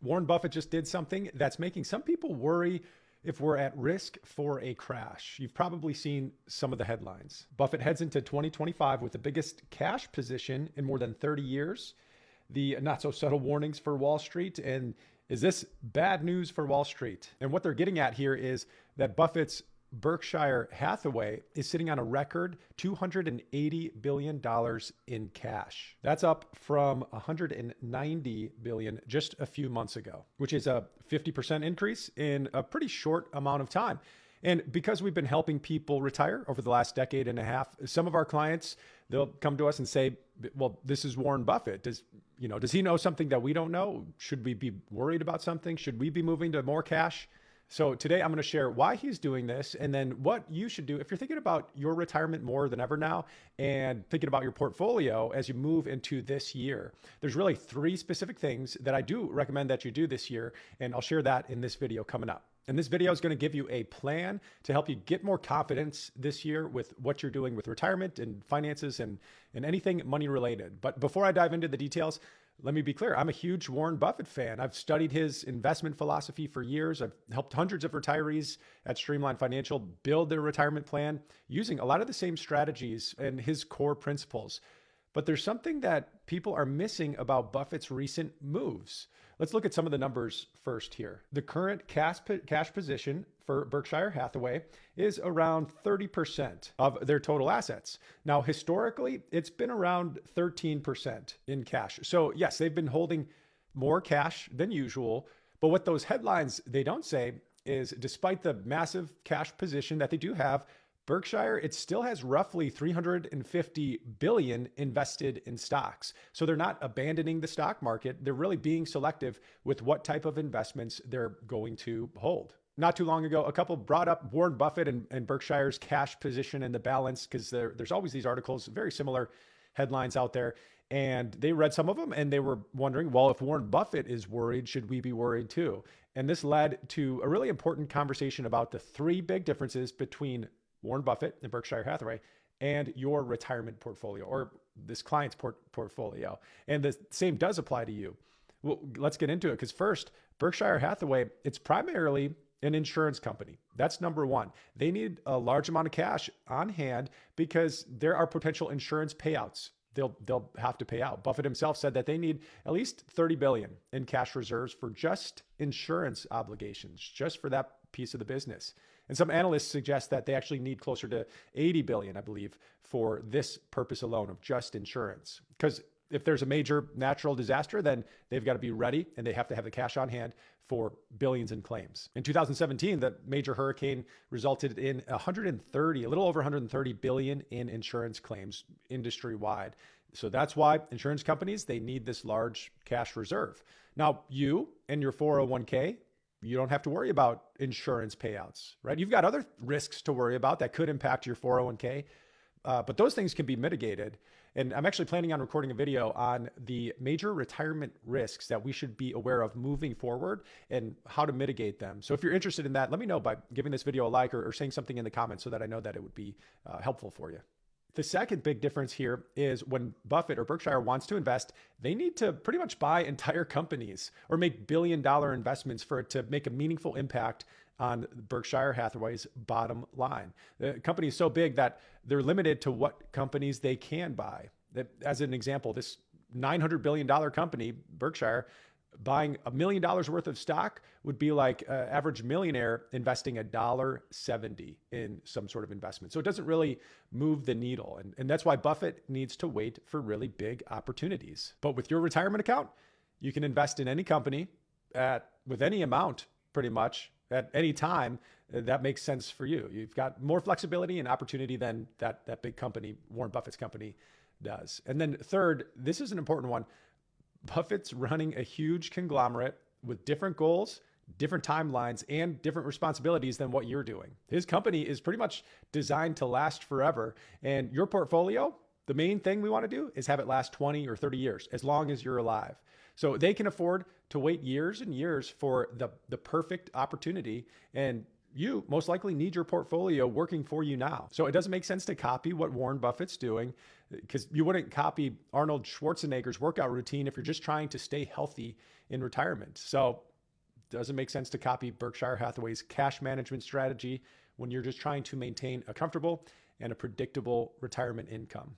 Warren Buffett just did something that's making some people worry if we're at risk for a crash. You've probably seen some of the headlines. Buffett heads into 2025 with the biggest cash position in more than 30 years. The not so subtle warnings for Wall Street. And is this bad news for Wall Street? And what they're getting at here is that Buffett's Berkshire Hathaway is sitting on a record $280 billion in cash. That's up from $190 billion just a few months ago, which is a 50% increase in a pretty short amount of time. And because we've been helping people retire over the last decade and a half, some of our clients, they'll come to us and say, well, this is Warren Buffett. Does he know something that we don't know? Should we be worried about something? Should we be moving to more cash? So today I'm going to share why he's doing this and then what you should do if you're thinking about your retirement more than ever now and thinking about your portfolio as you move into this year. There's really 3 specific things that I do recommend that you do this year, and I'll share that in this video coming up. And this video is going to give you a plan to help you get more confidence this year with what you're doing with retirement and finances and anything money related. But before I dive into the details, let me be clear. I'm a huge Warren Buffett fan. I've studied his investment philosophy for years. I've helped hundreds of retirees at Streamline Financial build their retirement plan using a lot of the same strategies and his core principles. But there's something that people are missing about Buffett's recent moves. Let's look at some of the numbers first here. The current cash position for Berkshire Hathaway is around 30% of their total assets. Now, historically, it's been around 13% in cash. So yes, they've been holding more cash than usual. But what those headlines, they don't say is despite the massive cash position that they do have, Berkshire, it still has roughly $350 billion invested in stocks. So they're not abandoning the stock market. They're really being selective with what type of investments they're going to hold. Not too long ago, a couple brought up Warren Buffett and Berkshire's cash position and the balance, because there's always these articles, very similar headlines out there. And they read some of them and they were wondering, well, if Warren Buffett is worried, should we be worried too? And this led to a really important conversation about the 3 big differences between Warren Buffett and Berkshire Hathaway and your retirement portfolio or this client's portfolio. And the same does apply to you. Well, let's get into it, because first, Berkshire Hathaway, it's primarily an insurance company. That's number one. They need a large amount of cash on hand because there are potential insurance payouts they'll have to pay out. Buffett himself said that they need at least $30 billion in cash reserves for just insurance obligations, just for that piece of the business. And some analysts suggest that they actually need closer to 80 billion, I believe, for this purpose alone of just insurance. Because if there's a major natural disaster, then they've got to be ready and they have to have the cash on hand for billions in claims. In 2017, the major hurricane resulted in a little over 130 billion in insurance claims industry-wide. So that's why insurance companies, they need this large cash reserve. Now, you and your 401k, you don't have to worry about insurance payouts, right? You've got other risks to worry about that could impact your 401k, but those things can be mitigated. And I'm actually planning on recording a video on the major retirement risks that we should be aware of moving forward and how to mitigate them. So if you're interested in that, let me know by giving this video a like or saying something in the comments so that I know that it would be helpful for you. The second big difference here is when Buffett or Berkshire wants to invest, they need to pretty much buy entire companies or make billion-dollar investments for it to make a meaningful impact on Berkshire Hathaway's bottom line. The company is so big that they're limited to what companies they can buy. As an example, this $900 billion company, Berkshire, buying $1 million worth of stock would be like an average millionaire investing $1.70 in some sort of investment. So it doesn't really move the needle. And that's why Buffett needs to wait for really big opportunities. But with your retirement account, you can invest in any company with any amount pretty much at any time that makes sense for you. You've got more flexibility and opportunity than that big company, Warren Buffett's company, does. And then third, this is an important one. Buffett's running a huge conglomerate with different goals, different timelines, and different responsibilities than what you're doing. His company is pretty much designed to last forever. And your portfolio, the main thing we want to do is have it last 20 or 30 years, as long as you're alive. So they can afford to wait years and years for the perfect opportunity. And you most likely need your portfolio working for you now. So it doesn't make sense to copy what Warren Buffett's doing. because you wouldn't copy Arnold Schwarzenegger's workout routine if you're just trying to stay healthy in retirement. So it doesn't make sense to copy Berkshire Hathaway's cash management strategy when you're just trying to maintain a comfortable and a predictable retirement income.